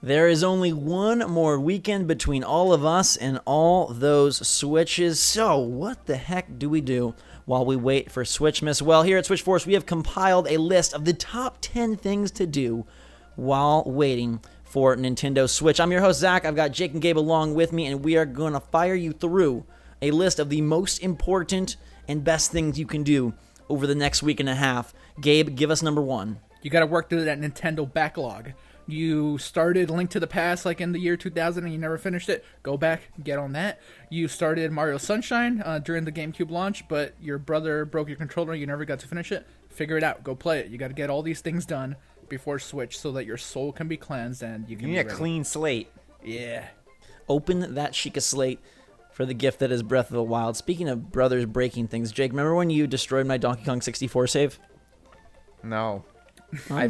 There is only one more weekend between all of us and all those Switches. So what the heck do we do while we wait for Switchmas? Well, here at SwitchForce, we have compiled a list of the top 10 things to do while waiting for Nintendo Switch. I'm your host, Zach. I've got Jake and Gabe along with me, and we are going to fire you through a list of the most important and best things you can do over the next week and a half. Gabe, give us number one. You got to work through that Nintendo backlog. You started Link to the Past like in the year 2000 and you never finished it. Go back, get on that. You started Mario Sunshine during the GameCube launch, but your brother broke your controller. You never got to finish it. Figure it out. Go play it. You got to get all these things done before Switch so that your soul can be cleansed and you can need be a ready. clean slate. Yeah. Open that Sheikah slate for the gift that is Breath of the Wild. Speaking of brothers breaking things, Jake, remember when you destroyed my Donkey Kong 64 save? No. I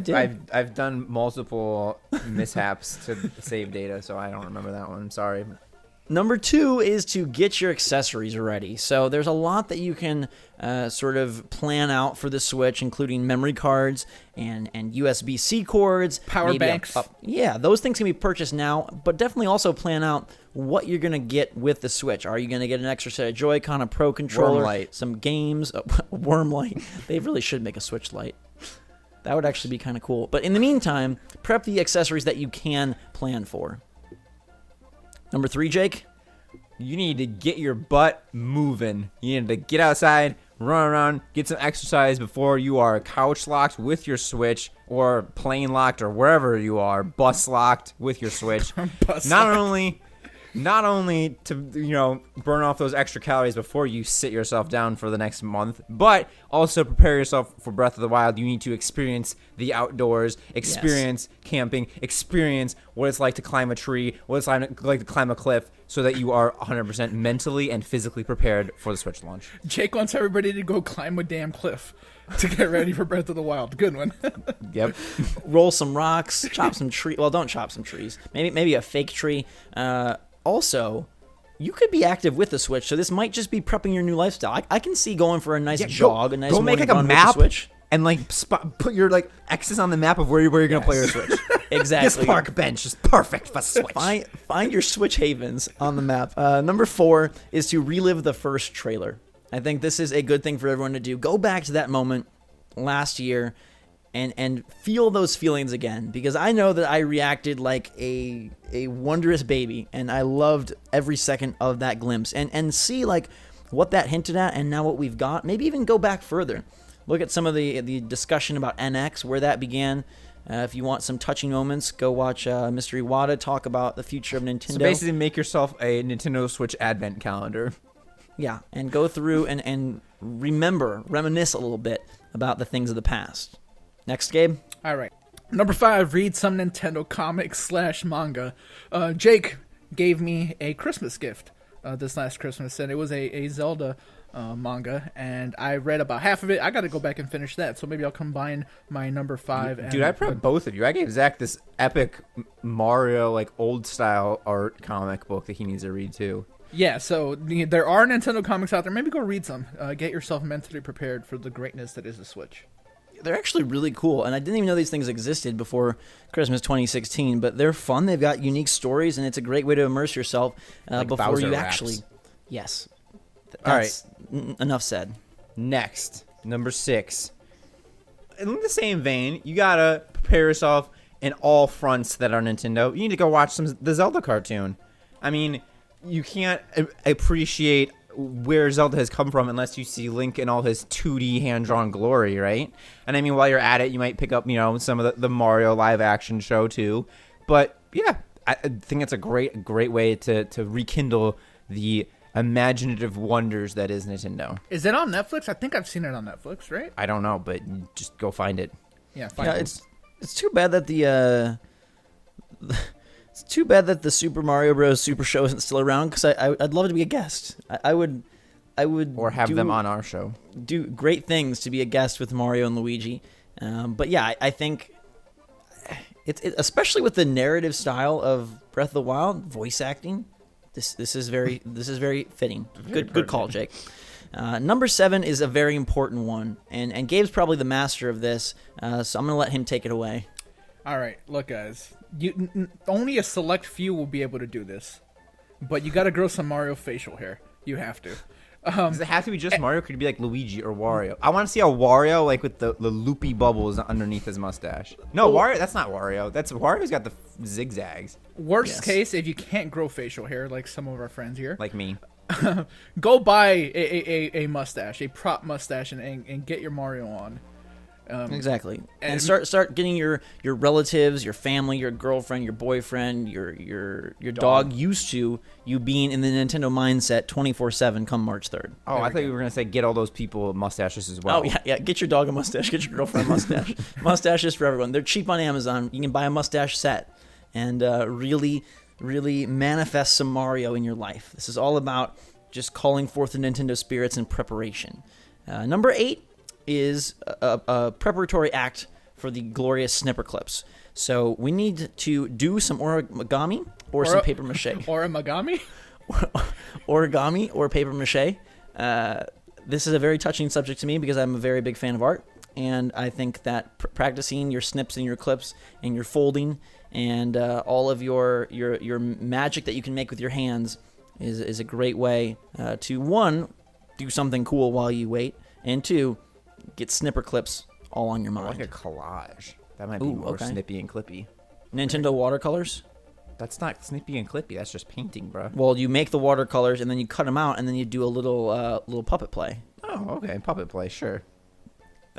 I've done multiple mishaps to save data, so I don't remember that one. I'm sorry. Number two is to get your accessories ready. So there's a lot that you can sort of plan out for the Switch, including memory cards and USB-C cords. Power banks. Yeah, those things can be purchased now, but definitely also plan out what you're going to get with the Switch. Are you going to get an extra set of Joy-Con, a Pro Controller, Wormlight. some games, Wormlight. They really should make a Switch Lite. That would actually be kind of cool. But in the meantime, prep the accessories that you can plan for. Number three, Jake? You need to get your butt moving. You need to get outside, run around, get some exercise before you are couch locked with your Switch or plane locked or wherever you are, bus locked with your Switch. Not only to, burn off those extra calories before you sit yourself down for the next month, but also prepare yourself for Breath of the Wild. You need to experience the outdoors, experience camping, experience what it's like to climb a tree, what it's like to climb a cliff, so that you are 100% mentally and physically prepared for the Switch launch. Jake wants everybody to go climb a damn cliff to get ready for Breath of the Wild. Good one. Yep. Roll some rocks, chop some trees. Well, don't chop some trees. Maybe a fake tree. Also, you could be active with the Switch, so this might just be prepping your new lifestyle. I can see going for a nice jog, a nice go make morning like a run with the map Switch. and put your X's on the map of where you're gonna play your Switch. Exactly. This park bench is perfect for Switch. Find your Switch havens on the map. Number four is to relive the first trailer. I think this is a good thing for everyone to do. Go back to that moment last year and feel those feelings again, because I know that I reacted like a wondrous baby, and I loved every second of that glimpse, and see like what that hinted at and now what we've got. Maybe even go back further. Look at some of the discussion about NX, where that began. If you want some touching moments, go watch Mr. Iwata talk about the future of Nintendo. So basically make yourself a Nintendo Switch advent calendar. Yeah, and go through and reminisce a little bit about the things of the past. Next, Gabe. All right. Number 5, read some Nintendo comics / manga. Jake gave me a Christmas gift this last Christmas, and it was a Zelda manga, and I read about half of it. I got to go back and finish that, so maybe I'll combine my number 5. Dude, I prepped both of you. I gave Zach this epic Mario, old-style art comic book that he needs to read, too. Yeah, so there are Nintendo comics out there. Maybe go read some. Get yourself mentally prepared for the greatness that is the Switch. They're actually really cool, and I didn't even know these things existed before Christmas 2016, but they're fun. They've got unique stories, and it's a great way to immerse yourself before Bowser you raps. actually... Yes. All That's enough said. Next, number 6. In the same vein, you gotta prepare yourself in all fronts that are Nintendo. You need to go watch the Zelda cartoon. I mean, you can't appreciate where Zelda has come from unless you see Link in all his 2D hand-drawn glory, right? And I mean, while you're at it, you might pick up, some of the Mario live-action show, too. But, yeah, I think it's a great way to rekindle the imaginative wonders that is Nintendo. Is it on Netflix? I think I've seen it on Netflix, right? I don't know, but just go find it. Yeah, find it. It's too bad that it's too bad that the Super Mario Bros. Super Show isn't still around, because I'd love to be a guest. I would Or have them on our show. Do great things to be a guest with Mario and Luigi. But yeah, I think it especially with the narrative style of Breath of the Wild, voice acting. This is very fitting. Good call, Jake. Number 7 is a very important one, and Gabe's probably the master of this, so I'm gonna let him take it away. All right, look, guys. only a select few will be able to do this, but you got to grow some Mario facial hair. You have to. Does it have to be just Mario? Could it be like Luigi or Wario? I want to see a Wario like with the loopy bubbles underneath his mustache. No, Wario. That's not Wario. That's Wario's got the zigzags. Worst case, if you can't grow facial hair like some of our friends here, Like me. go buy a mustache, a prop mustache, and get your Mario on. Exactly, and start getting your relatives, your family, your girlfriend, your boyfriend, your dog used to you being in the Nintendo mindset 24/7 come March 3rd. Oh, I thought you were gonna say get all those people mustaches as well. Oh yeah, get your dog a mustache, get your girlfriend a mustache. Mustaches for everyone. They're cheap on Amazon. You can buy a mustache set and really manifest some Mario in your life. This is all about just calling forth the Nintendo spirits in preparation. Number 8 is a preparatory act for the glorious snipper clips. So we need to do some origami or some paper mache. Origami? Origami or paper mache. This is a very touching subject to me because I'm a very big fan of art. And I think that practicing your snips and your clips and your folding and all of your magic that you can make with your hands is a great way to, 1, do something cool while you wait, and 2, get snipper clips all on your mind. Like a collage. That might be more snippy and clippy. Nintendo watercolors? That's not snippy and clippy. That's just painting, bro. Well, you make the watercolors and then you cut them out and then you do a little puppet play. Oh, okay. Puppet play, sure.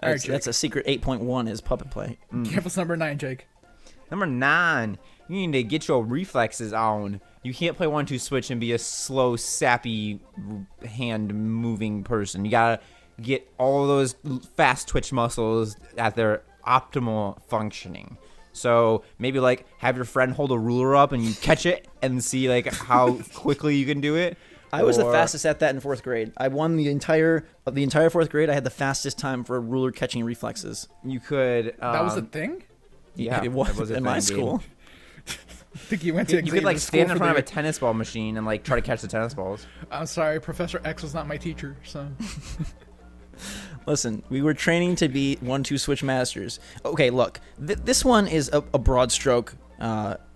That's a secret 8.1 is puppet play. Give us number 9, Jake. Number 9, you need to get your reflexes on. You can't play 1-2 Switch and be a slow, sappy, hand-moving person. You gotta get all those fast twitch muscles at their optimal functioning. So maybe like have your friend hold a ruler up and you catch it and see like how quickly you can do it. I was the fastest at that in 4th grade. I won the entire 4th grade. I had the fastest time for ruler catching reflexes. You could. That was a thing? Yeah, it was in my school. I think you went to. You could like stand in front of a tennis ball machine and like try to catch the tennis balls. I'm sorry, Professor X was not my teacher, so. Listen, we were training to be 1-2 Switch masters. Okay, look, this one is a broad stroke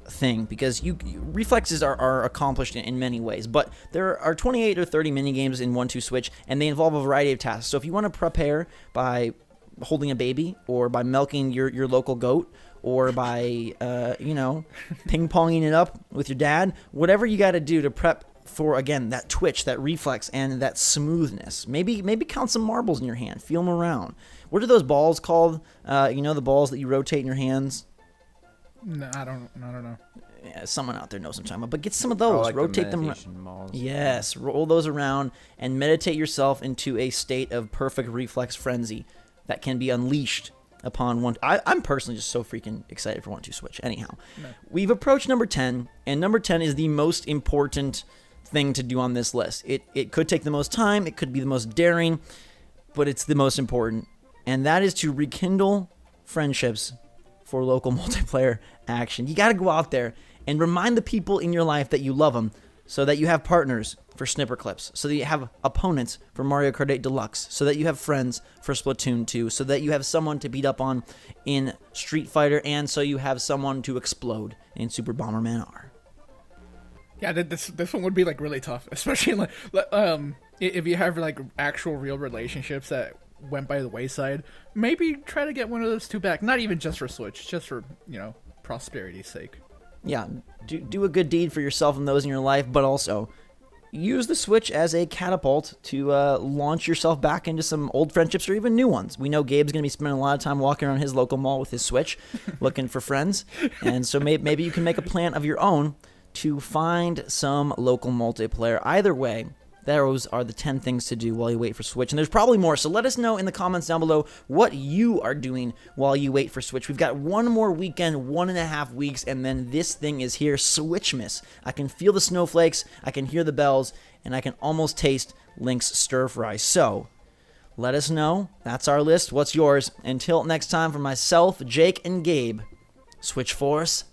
thing because reflexes are accomplished in many ways, but there are 28 or 30 mini games in 1-2 Switch, and they involve a variety of tasks. So if you want to prepare by holding a baby, or by milking your local goat, or by ping-ponging it up with your dad, whatever you got to do to prep for, again, that twitch, that reflex, and that smoothness. Maybe count some marbles in your hand. Feel them around. What are those balls called? The balls that you rotate in your hands? No, I don't know. Yeah, someone out there knows what I'm talking about. But get some of those. Like rotate the them. balls. Yes, roll those around and meditate yourself into a state of perfect reflex frenzy that can be unleashed upon one. I'm personally just so freaking excited for 1-2 Switch. Anyhow, we've approached number 10, and number 10 is the most important thing to do on this list. It could take the most time, it could be the most daring, but it's the most important, and that is to rekindle friendships for local multiplayer action. You got to go out there and remind the people in your life that you love them, so that you have partners for Snipper Clips, so that you have opponents for Mario Kart 8 Deluxe, so that you have friends for Splatoon 2, so that you have someone to beat up on in Street Fighter, and so you have someone to explode in Super Bomberman R. Yeah, this one would be like really tough, especially like if you have like actual real relationships that went by the wayside. Maybe try to get one of those two back. Not even just for Switch, just for prosperity's sake. Yeah, do a good deed for yourself and those in your life, but also use the Switch as a catapult to launch yourself back into some old friendships or even new ones. We know Gabe's going to be spending a lot of time walking around his local mall with his Switch looking for friends, and so maybe you can make a plan of your own to find some local multiplayer. Either way, those are the 10 things to do while you wait for Switch. And there's probably more, so let us know in the comments down below what you are doing while you wait for Switch. We've got one more weekend, 1.5 weeks, and then this thing is here, Switchmas. I can feel the snowflakes, I can hear the bells, and I can almost taste Link's stir fry. So, let us know. That's our list. What's yours? Until next time, for myself, Jake, and Gabe, SwitchForce